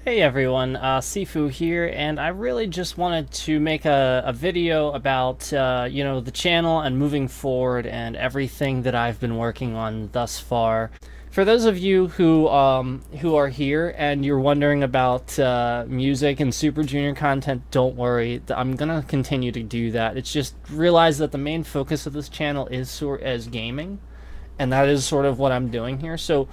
Hey everyone, Sifu here, and I really just wanted to make a video about, the channel and moving forward and everything that I've been working on thus far. For those of you who are here and you're wondering about music and Super Junior content, don't worry. I'm gonna continue to do that. It's just realize that the main focus of this channel is gaming, and that is sort of what I'm doing here. So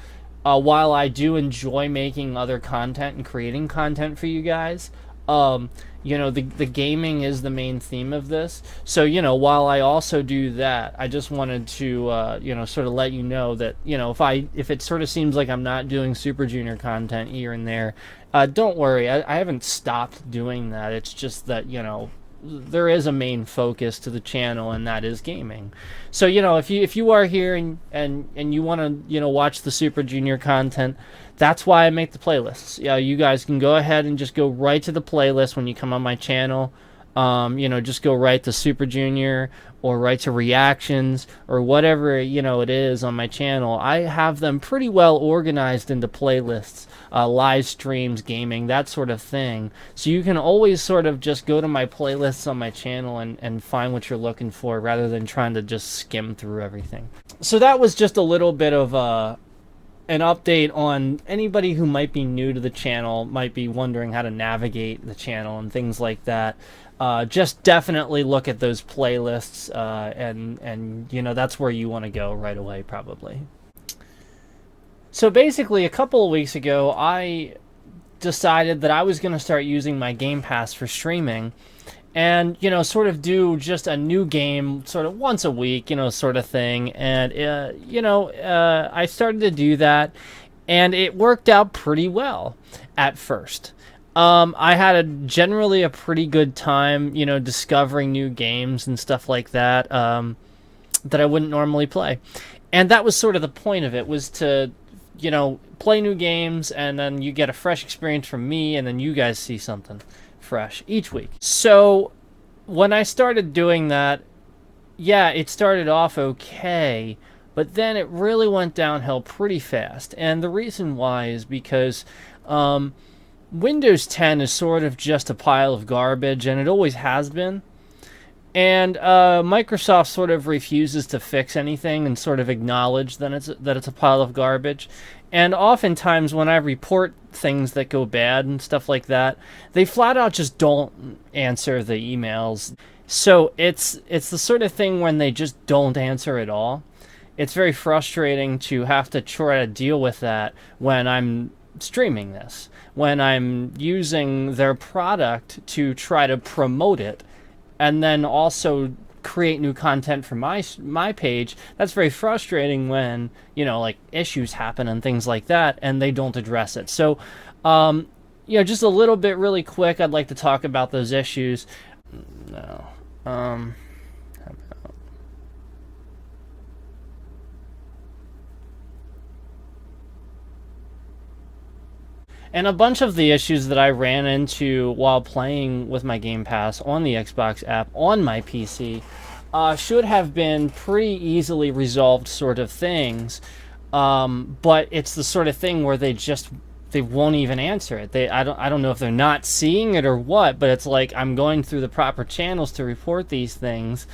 while I do enjoy making other content and creating content for you guys, the gaming is the main theme of this. So, while I also do that, I just wanted to, sort of let you know that, if it sort of seems like I'm not doing Super Junior content here and there, don't worry. I haven't stopped doing that. It's just that, there is a main focus to the channel, and that is gaming. So if you are here and you want to watch the Super Junior content, that's why I make the playlists. Yeah, you guys can go ahead and just go right to the playlist when you come on my channel. Just go right to Super Junior or right to reactions or whatever it is on my channel. I have them pretty well organized into playlists, live streams, gaming, that sort of thing. So you can always sort of just go to my playlists on my channel and find what you're looking for, rather than trying to just skim through everything. So that was just a little bit of an update on anybody who might be new to the channel, might be wondering how to navigate the channel and things like that. Just definitely look at those playlists, and that's where you want to go right away, probably. So basically, a couple of weeks ago, I decided that I was going to start using my Game Pass for streaming, and sort of do just a new game sort of once a week, sort of thing. And I started to do that, and it worked out pretty well at first. I had generally a pretty good time, discovering new games and stuff like that, that I wouldn't normally play. And that was sort of the point of it, was to, play new games, and then you get a fresh experience from me, and then you guys see something fresh each week. So when I started doing that, yeah, it started off okay, but then it really went downhill pretty fast. And the reason why is because, Windows 10 is sort of just a pile of garbage, and it always has been. And Microsoft sort of refuses to fix anything and sort of acknowledge that it's a pile of garbage. And oftentimes when I report things that go bad and stuff like that, they flat out just don't answer the emails. So it's the sort of thing when they just don't answer at all. It's very frustrating to have to try to deal with that when I'm streaming this, when I'm using their product to try to promote it, and then also create new content for my page. That's very frustrating when like issues happen and things like that, and they don't address it. So just a little bit really quick, I'd like to talk about those issues. No. And a bunch of the issues that I ran into while playing with my Game Pass on the Xbox app on my PC should have been pretty easily resolved sort of things. But it's the sort of thing where they won't even answer it. I don't know if they're not seeing it or what, but it's like I'm going through the proper channels to report these things,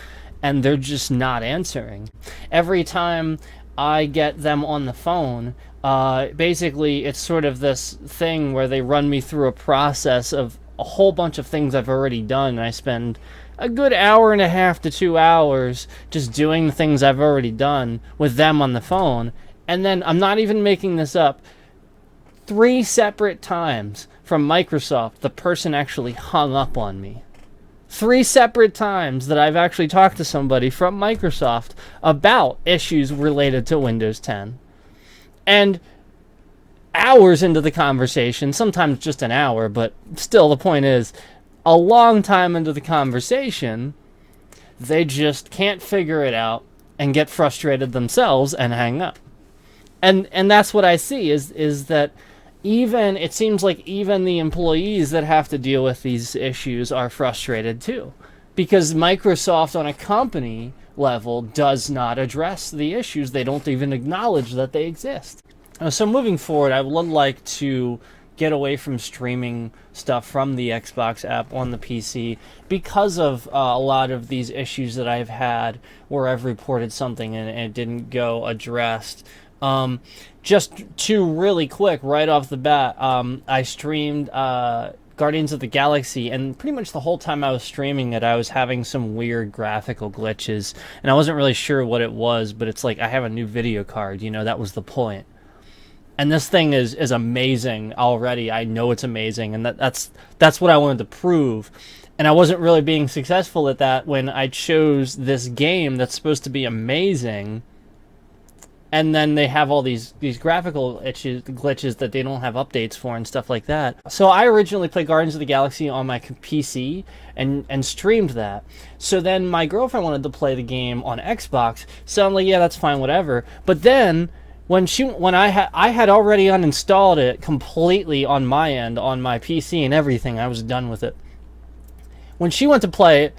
and they're just not answering. Every time I get them on the phone, basically it's sort of this thing where they run me through a process of a whole bunch of things I've already done, and I spend a good hour and a half to 2 hours just doing the things I've already done with them on the phone. And then, I'm not even making this up, 3 separate times from Microsoft the person actually hung up on me. 3 separate times that I've actually talked to somebody from Microsoft about issues related to Windows 10. And hours into the conversation, sometimes just an hour, but still the point is, a long time into the conversation, they just can't figure it out and get frustrated themselves and hang up. And that's what I see, is that it seems like even the employees that have to deal with these issues are frustrated too, because Microsoft on a company level does not address the issues. They don't even acknowledge that they exist. So moving forward, I would like to get away from streaming stuff from the Xbox app on the PC because of a lot of these issues that I've had where I've reported something and it didn't go addressed. Just two really quick right off the bat, I streamed Guardians of the Galaxy, and pretty much the whole time I was streaming it, I was having some weird graphical glitches, and I wasn't really sure what it was, but it's like I have a new video card, you know, that was the point. And this thing is amazing already. I know it's amazing, and that's what I wanted to prove. And I wasn't really being successful at that when I chose this game that's supposed to be amazing, and then they have all these graphical glitches that they don't have updates for and stuff like that. So I originally played Guardians of the Galaxy on my PC and streamed that. So then my girlfriend wanted to play the game on Xbox, so I'm like, yeah, that's fine, whatever. But then when I had already uninstalled it completely on my end, on my PC and everything, I was done with it. When she went to play it,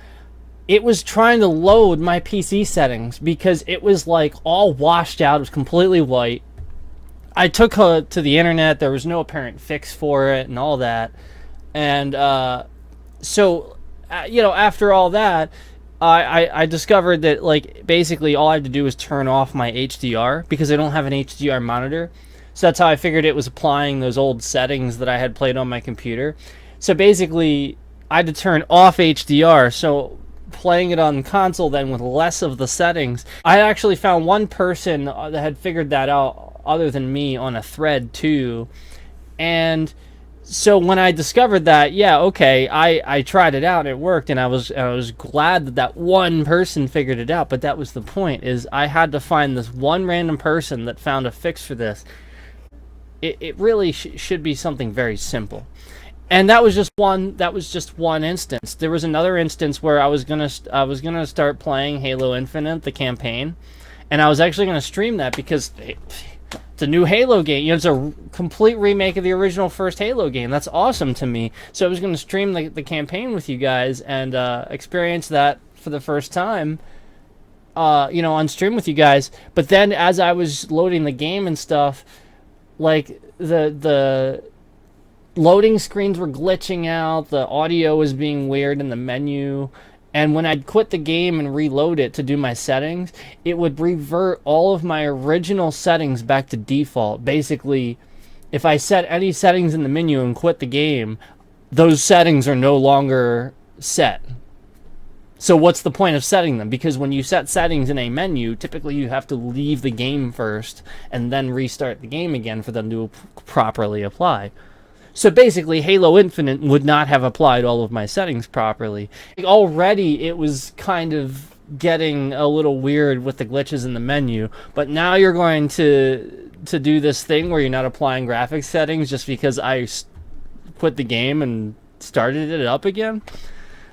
it was trying to load my PC settings because it was like all washed out. It was completely white. I took her to the internet. There was no apparent fix for it and all that. And so, you know, after all that, I discovered that, like, basically all I had to do was turn off my HDR because I don't have an HDR monitor. So that's how I figured it was applying those old settings that I had played on my computer. So basically, I had to turn off HDR. So playing it on console then with less of the settings, I actually found one person that had figured that out other than me on a thread too. And so when I discovered that, yeah, okay, I tried it out and it worked, and I was glad that that one person figured it out. But that was the point, is I had to find this one random person that found a fix for this. It really should be something very simple. And that was just one instance. There was another instance where I was gonna start playing Halo Infinite, the campaign, and I was actually gonna stream that because it's a new Halo game. You know, it's a complete remake of the original first Halo game. That's awesome to me. So I was gonna stream the campaign with you guys and experience that for the first time, you know, on stream with you guys. But then as I was loading the game and stuff, like the loading screens were glitching out, the audio was being weird in the menu, and when I'd quit the game and reload it to do my settings, it would revert all of my original settings back to default. Basically, if I set any settings in the menu and quit the game, those settings are no longer set. So what's the point of setting them? Because when you set settings in a menu, typically you have to leave the game first and then restart the game again for them to properly apply. So basically, Halo Infinite would not have applied all of my settings properly. Already, it was kind of getting a little weird with the glitches in the menu, but now you're going to do this thing where you're not applying graphics settings just because I quit the game and started it up again.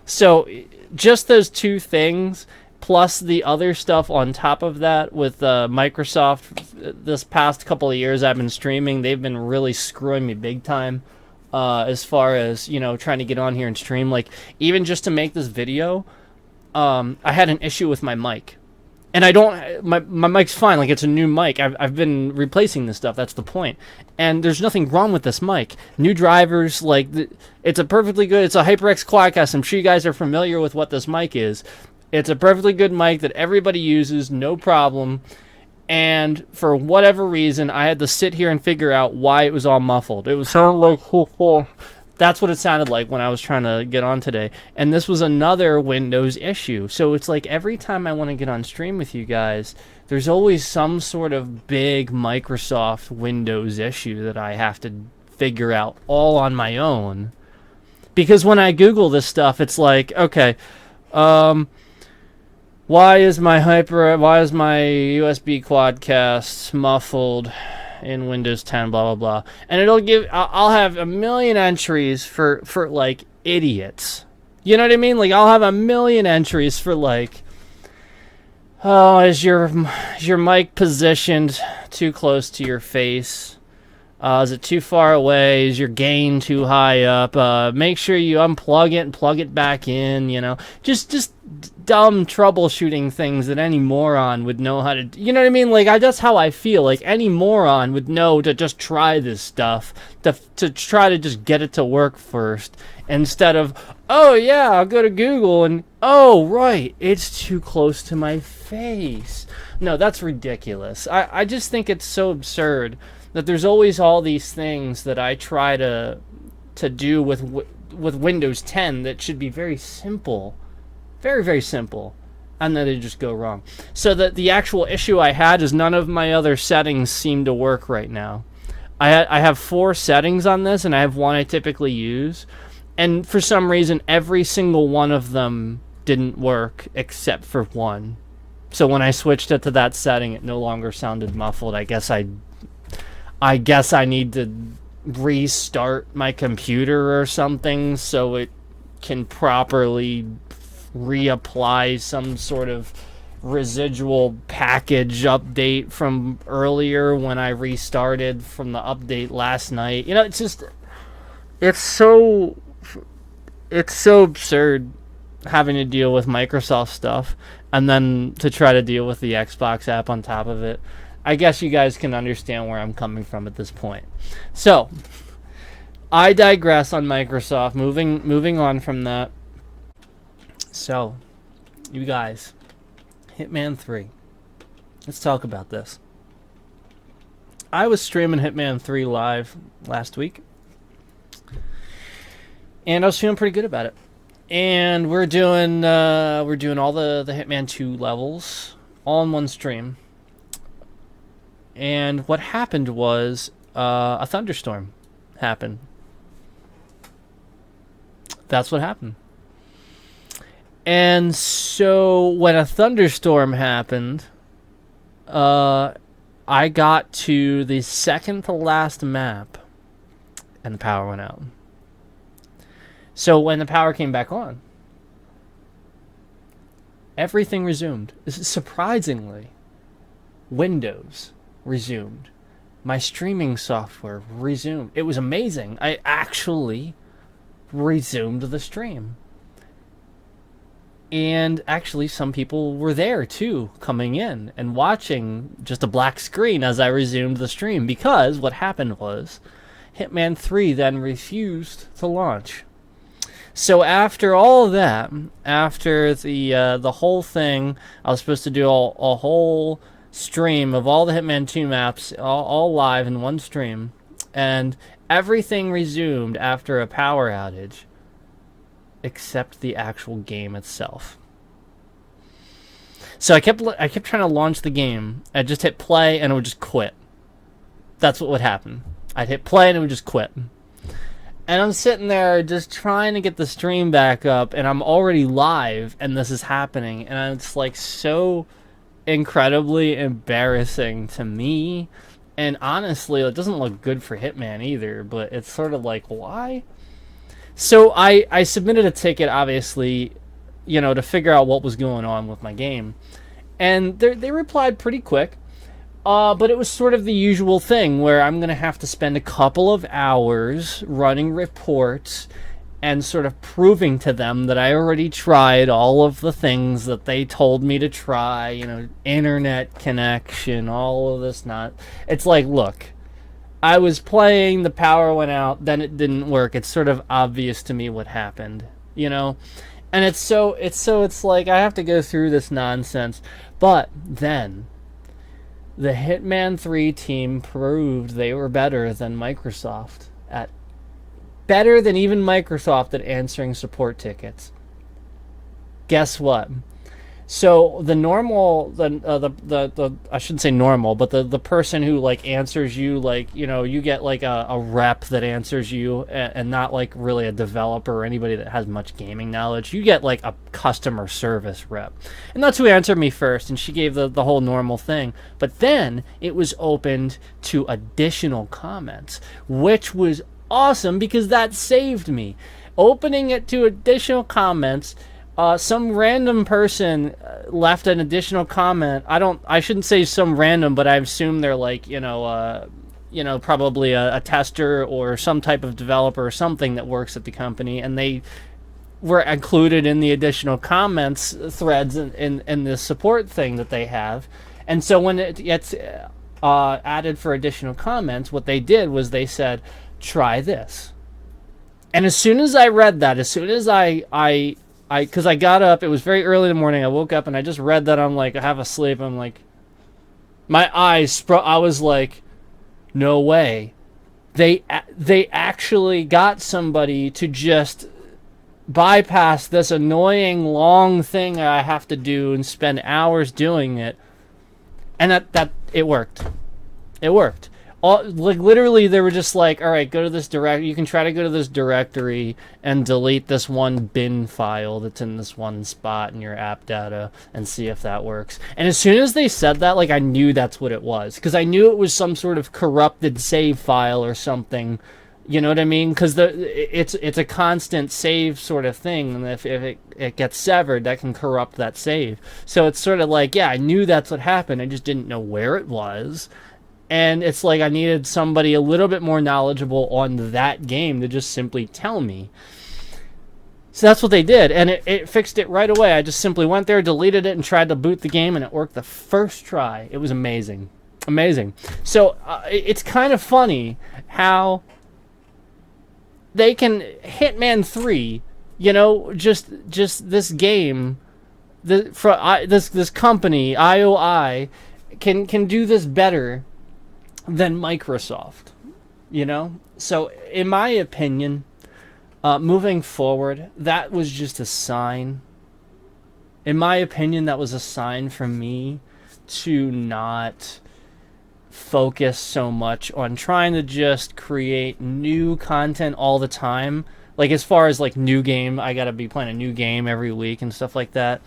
So just those two things, plus the other stuff on top of that with Microsoft. This past couple of years I've been streaming, they've been really screwing me big time as far as, you know, trying to get on here and stream. Like, even just to make this video, I had an issue with my mic. And I don't, my mic's fine, like it's a new mic. I've been replacing this stuff, that's the point. And there's nothing wrong with this mic. New drivers, like, it's a perfectly good, it's a HyperX Quadcast. I'm sure you guys are familiar with what this mic is. It's a perfectly good mic that everybody uses, no problem. And for whatever reason, I had to sit here and figure out why it was all muffled. It was sounding like, that's what it sounded like when I was trying to get on today. And this was another Windows issue. So it's like every time I want to get on stream with you guys, there's always some sort of big Microsoft Windows issue that I have to figure out all on my own. Because when I Google this stuff, it's like, okay, why is my USB Quadcast muffled in Windows 10, blah, blah, blah. And it'll give, I'll have a million entries for like, idiots. You know what I mean? Like, I'll have a million entries for, like, oh, is your mic positioned too close to your face? Is it too far away? Is your gain too high up? Make sure you unplug it and plug it back in, you know. Just dumb troubleshooting things that any moron would know how to do. You know what I mean? Like, that's how I feel. Like, any moron would know to just try this stuff, to try to just get it to work first, instead of, oh yeah, I'll go to Google and, oh right, it's too close to my face. No, that's ridiculous. I just think it's so absurd that there's always all these things that I try to do with Windows 10 that should be very simple, very, very simple, and then they just go wrong. So that the actual issue I had is none of my other settings seem to work right now. I have 4 settings on this, and I have one I typically use, and for some reason every single one of them didn't work except for one. So when I switched it to that setting, it no longer sounded muffled. I guess I need to restart my computer or something so it can properly reapply some sort of residual package update from earlier when I restarted from the update last night. You know, it's so absurd having to deal with Microsoft stuff and then to try to deal with the Xbox app on top of it. I guess you guys can understand where I'm coming from at this point. So, I digress on Microsoft. Moving on from that. So, you guys, Hitman 3. Let's talk about this. I was streaming Hitman 3 live last week, and I was feeling pretty good about it. And we're doing all the Hitman 2 levels all in one stream. And what happened was a thunderstorm happened. That's what happened. And so when a thunderstorm happened, I got to the second to last map, and the power went out. So when the power came back on, everything resumed. Surprisingly, Windows resumed. My streaming software resumed. It was amazing. I actually resumed the stream. And actually some people were there too, coming in and watching just a black screen as I resumed the stream, because what happened was Hitman 3 then refused to launch. So after all of that, after the whole thing, I was supposed to do a whole stream of all the Hitman 2 maps, all live in one stream, and everything resumed after a power outage, except the actual game itself. So I kept trying to launch the game. I just hit play and it would just quit. That's what would happen. I'd hit play and it would just quit. And I'm sitting there just trying to get the stream back up, and I'm already live, and this is happening, and it's like so incredibly embarrassing to me, and honestly, it doesn't look good for Hitman either, but it's sort of like, why? So I submitted a ticket, obviously, you know, to figure out what was going on with my game, and they replied pretty quick. But it was sort of the usual thing where I'm going to have to spend a couple of hours running reports and sort of proving to them that I already tried all of the things that they told me to try, you know, internet connection, all of this not. It's like, look, I was playing, the power went out, then it didn't work. It's sort of obvious to me what happened, you know? And it's like I have to go through this nonsense. But then the Hitman 3 team proved they were better than Microsoft better than even Microsoft at answering support tickets. Guess what? So the normal, I shouldn't say normal, but the person who like answers you, like, you know, you get like a rep that answers you, and not like really a developer or anybody that has much gaming knowledge. You get like a customer service rep, and that's who answered me first, and she gave the whole normal thing. But then it was opened to additional comments, which was awesome because that saved me. Opening it to additional comments. Some random person left an additional comment. I shouldn't say some random, but I assume they're like, you know, probably a tester or some type of developer or something that works at the company, and they were included in the additional comments threads in the support thing that they have. And so when it gets added for additional comments, what they did was they said, try this. And as soon as I read that, as soon as because I got up, it was very early in the morning, I woke up and I just read that. I'm like, I have a sleep. I'm like, my eyes, I was like, no way. They actually got somebody to just bypass this annoying long thing I have to do and spend hours doing it. And that it worked. It worked. Like literally they were just like, all right, go to this you can try to go to this directory and delete this one bin file that's in this one spot in your app data and see if that works. And as soon as they said that, like, I knew that's what it was, because I knew it was some sort of corrupted save file or something. You know what I mean? Because it's a constant save sort of thing, and if it gets severed, that can corrupt that save. So it's sort of like, yeah, I knew that's what happened. I just didn't know where it was. And it's like I needed somebody a little bit more knowledgeable on that game to just simply tell me. So that's what they did, and it fixed it right away. I just simply went there, deleted it, and tried to boot the game, and it worked the first try. It was amazing. Amazing. So it's kind of funny how they can Hitman 3, you know, just this game, this company IOI can do this better than Microsoft, you know. So in my opinion, moving forward, that was just a sign. In my opinion, that was a sign for me to not focus so much on trying to just create new content all the time. Like, as far as like new game, I gotta be playing a new game every week and stuff like that.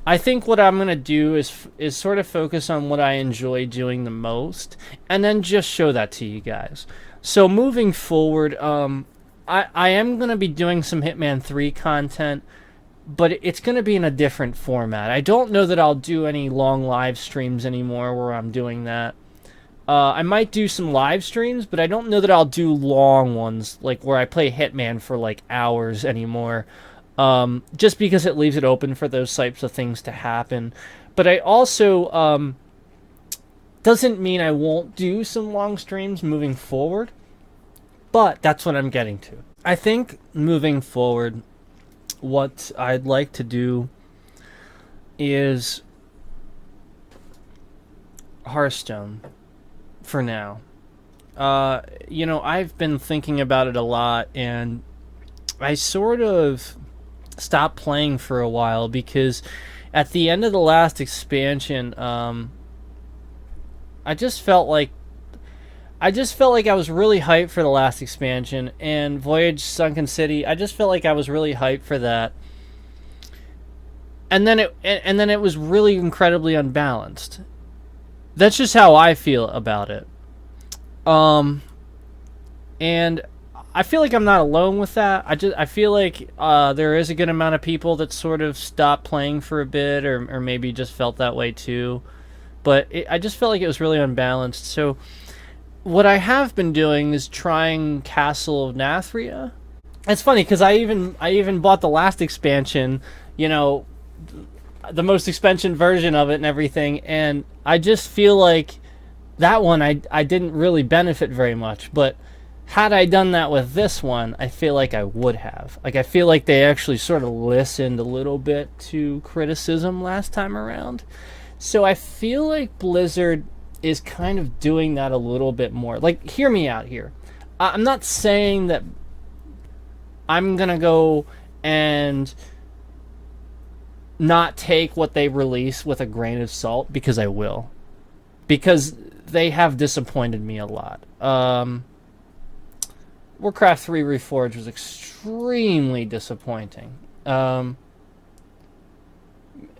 I think what I'm gonna do is sort of focus on what I enjoy doing the most, and then just show that to you guys. So moving forward, I am gonna be doing some Hitman 3 content, but it's gonna be in a different format. I don't know that I'll do any long live streams anymore where I'm doing that. I might do some live streams, but I don't know that I'll do long ones, like where I play Hitman for like hours anymore. Just because it leaves it open for those types of things to happen. But I also, doesn't mean I won't do some long streams moving forward, but that's what I'm getting to. I think moving forward, what I'd like to do is Hearthstone for now. You know, I've been thinking about it a lot, and I sort of stopped playing for a while because at the end of the last expansion, I just felt like I was really hyped for the last expansion, and Voyage Sunken City, I just felt like I was really hyped for that. And then it was really incredibly unbalanced. That's just how I feel about it. And I feel like I'm not alone with that. I feel like there is a good amount of people that sort of stopped playing for a bit, or maybe just felt that way too. But I just felt like it was really unbalanced. So what I have been doing is trying Castle of Nathria. It's funny because I even bought the last expansion, you know, the most expansion version of it and everything, and I just feel like that one I didn't really benefit very much. But had I done that with this one, I feel like I would have. Like, I feel like they actually sort of listened a little bit to criticism last time around. So I feel like Blizzard is kind of doing that a little bit more. Like, hear me out here. I'm not saying that I'm going to go and not take what they release with a grain of salt, because I will. Because they have disappointed me a lot. Warcraft 3 Reforged was extremely disappointing. And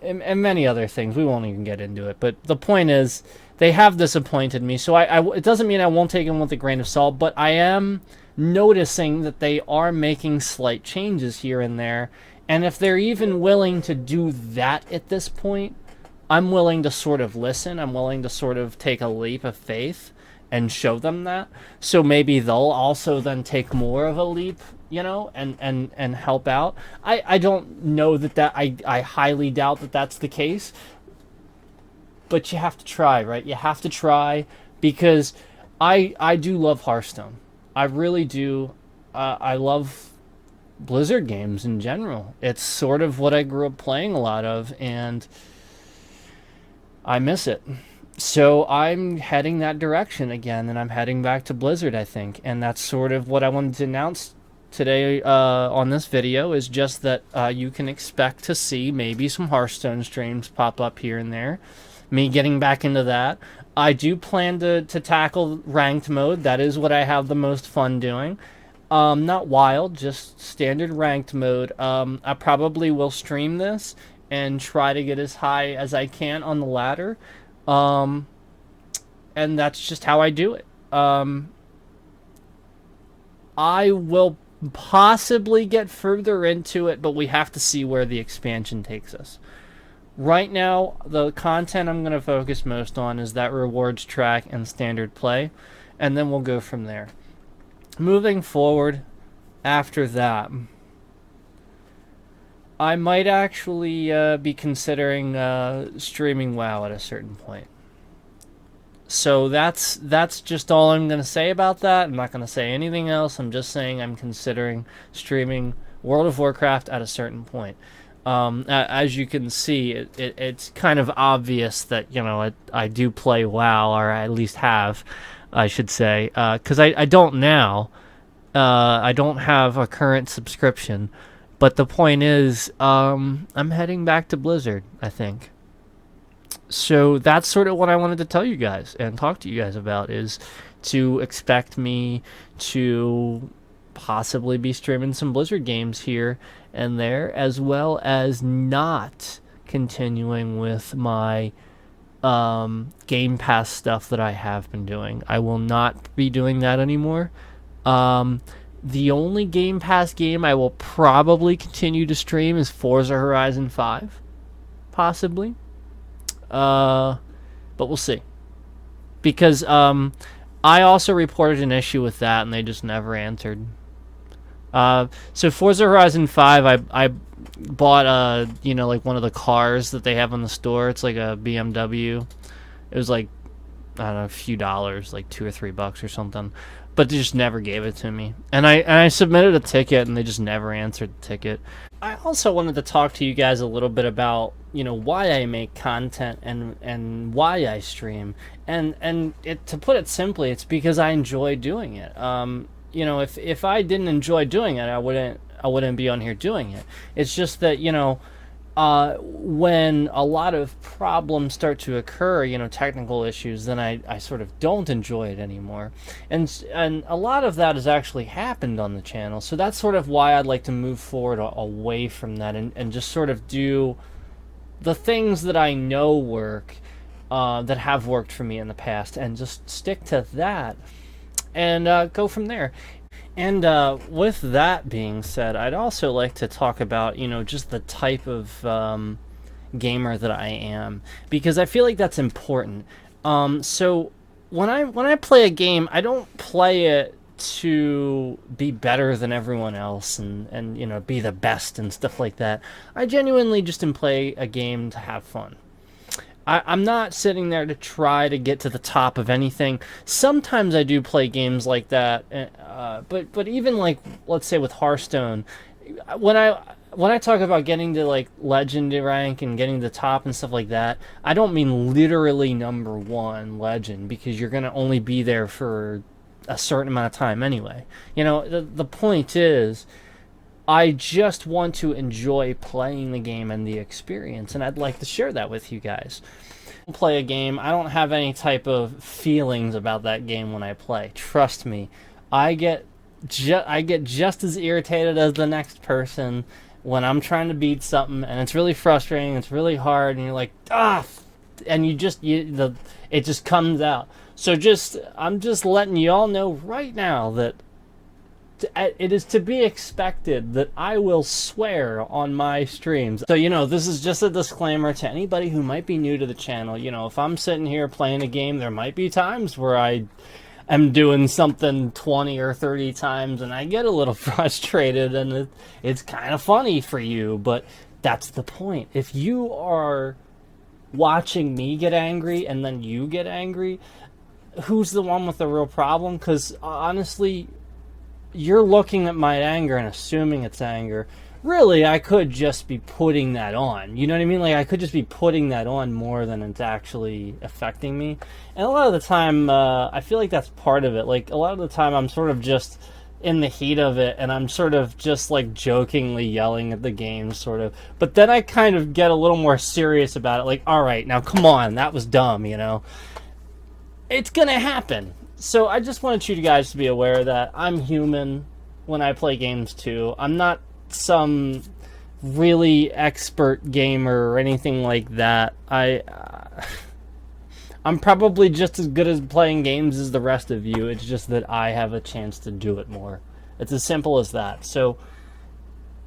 many other things. We won't even get into it. But the point is, they have disappointed me. So it doesn't mean I won't take them with a grain of salt, but I am noticing that they are making slight changes here and there. And if they're even willing to do that at this point, I'm willing to sort of listen. I'm willing to sort of take a leap of faith and show them that. So maybe they'll also then take more of a leap, and help out. I don't know I highly doubt that that's the case, but you have to try, right? You have to try, because I do love Hearthstone. I really do. I love Blizzard games in general. It's sort of what I grew up playing a lot of, and I miss it. So I'm heading that direction again, and I'm heading back to Blizzard, I think. And that's sort of what I wanted to announce today on this video, is just that you can expect to see maybe some Hearthstone streams pop up here and there. Me getting back into that. I do plan to tackle ranked mode. That is what I have the most fun doing. Not wild, just standard ranked mode. I probably will stream this and try to get as high as I can on the ladder. And that's just how I do it. I will possibly get further into it, but we have to see where the expansion takes us. Right now, the content I'm going to focus most on is that rewards track and standard play, and then we'll go from there. Moving forward, after that, I might actually be considering streaming WoW at a certain point. So that's just all I'm going to say about that. I'm not going to say anything else. I'm just saying I'm considering streaming World of Warcraft at a certain point. As you can see, it's kind of obvious that, I do play WoW, or I at least have, I should say, because I don't now. I don't have a current subscription, but the point is, I'm heading back to Blizzard, I think. So that's sort of what I wanted to tell you guys and talk to you guys about, is to expect me to possibly be streaming some Blizzard games here and there, as well as not continuing with my Game Pass stuff that I have been doing. I will not be doing that anymore. The only Game Pass game I will probably continue to stream is Forza Horizon 5, possibly. But we'll see. Because I also reported an issue with that, and they just never answered. So Forza Horizon 5, I bought like one of the cars that they have in the store. It's like a BMW. It was like, I don't know, a few dollars, like $2 or $3 or something. But they just never gave it to me. And I submitted a ticket, and they just never answered the ticket. I also wanted to talk to you guys a little bit about, why I make content and why I stream. And to put it simply, it's because I enjoy doing it. If I didn't enjoy doing it, I wouldn't be on here doing it. It's just that, when a lot of problems start to occur, technical issues, then I sort of don't enjoy it anymore. And a lot of that has actually happened on the channel. So that's sort of why I'd like to move forward away from that and just sort of do the things that I know work, that have worked for me in the past, and just stick to that and go from there. And with that being said, I'd also like to talk about, just the type of gamer that I am, because I feel like that's important. So when I play a game, I don't play it to be better than everyone else and be the best and stuff like that. I genuinely just play a game to have fun. I'm not sitting there to try to get to the top of anything. Sometimes I do play games like that, but even like, let's say with Hearthstone, when I talk about getting to like legend rank and getting to the top and stuff like that, I don't mean literally #1 legend, because you're gonna only be there for a certain amount of time anyway. The point is, I just want to enjoy playing the game and the experience, and I'd like to share that with you guys. Play a game, I don't have any type of feelings about that game when I play. Trust me, I get just as irritated as the next person when I'm trying to beat something, and it's really frustrating, it's really hard, and you're like, and it just comes out. So I'm just letting you all know right now that it is to be expected that I will swear on my streams. So, this is just a disclaimer to anybody who might be new to the channel. If I'm sitting here playing a game, there might be times where I am doing something 20 or 30 times and I get a little frustrated, and it's kind of funny for you, but that's the point. If you are watching me get angry and then you get angry, who's the one with the real problem? Because honestly, you're looking at my anger and assuming it's anger. Really, I could just be putting that on. You know what I mean? Like, I could just be putting that on more than it's actually affecting me. And a lot of the time, I feel like that's part of it. Like, a lot of the time, I'm sort of just in the heat of it, and I'm sort of just, like, jokingly yelling at the game, sort of. But then I kind of get a little more serious about it. Like, all right, now, come on, that was dumb, you know? It's gonna happen. So I just wanted you guys to be aware that I'm human when I play games, too. I'm not some really expert gamer or anything like that. I'm probably just as good at playing games as the rest of you. It's just that I have a chance to do it more. It's as simple as that. So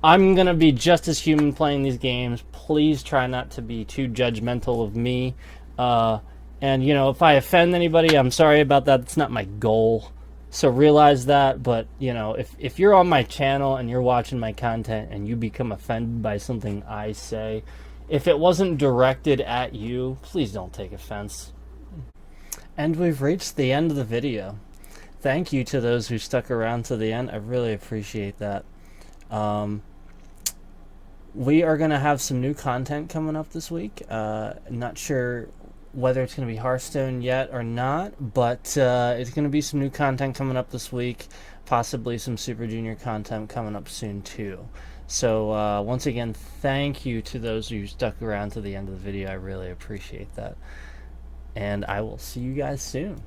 I'm gonna be just as human playing these games. Please try not to be too judgmental of me. And you know, if I offend anybody, I'm sorry about that. It's not my goal. So realize that, but you know, if you're on my channel and you're watching my content and you become offended by something I say, if it wasn't directed at you, please don't take offense. And we've reached the end of the video. Thank you to those who stuck around to the end. I really appreciate that. We are going to have some new content coming up this week. Not sure whether it's going to be Hearthstone yet or not, but it's going to be some new content coming up this week, possibly some Super Junior content coming up soon too. So once again, thank you to those who stuck around to the end of the video. I really appreciate that. And I will see you guys soon.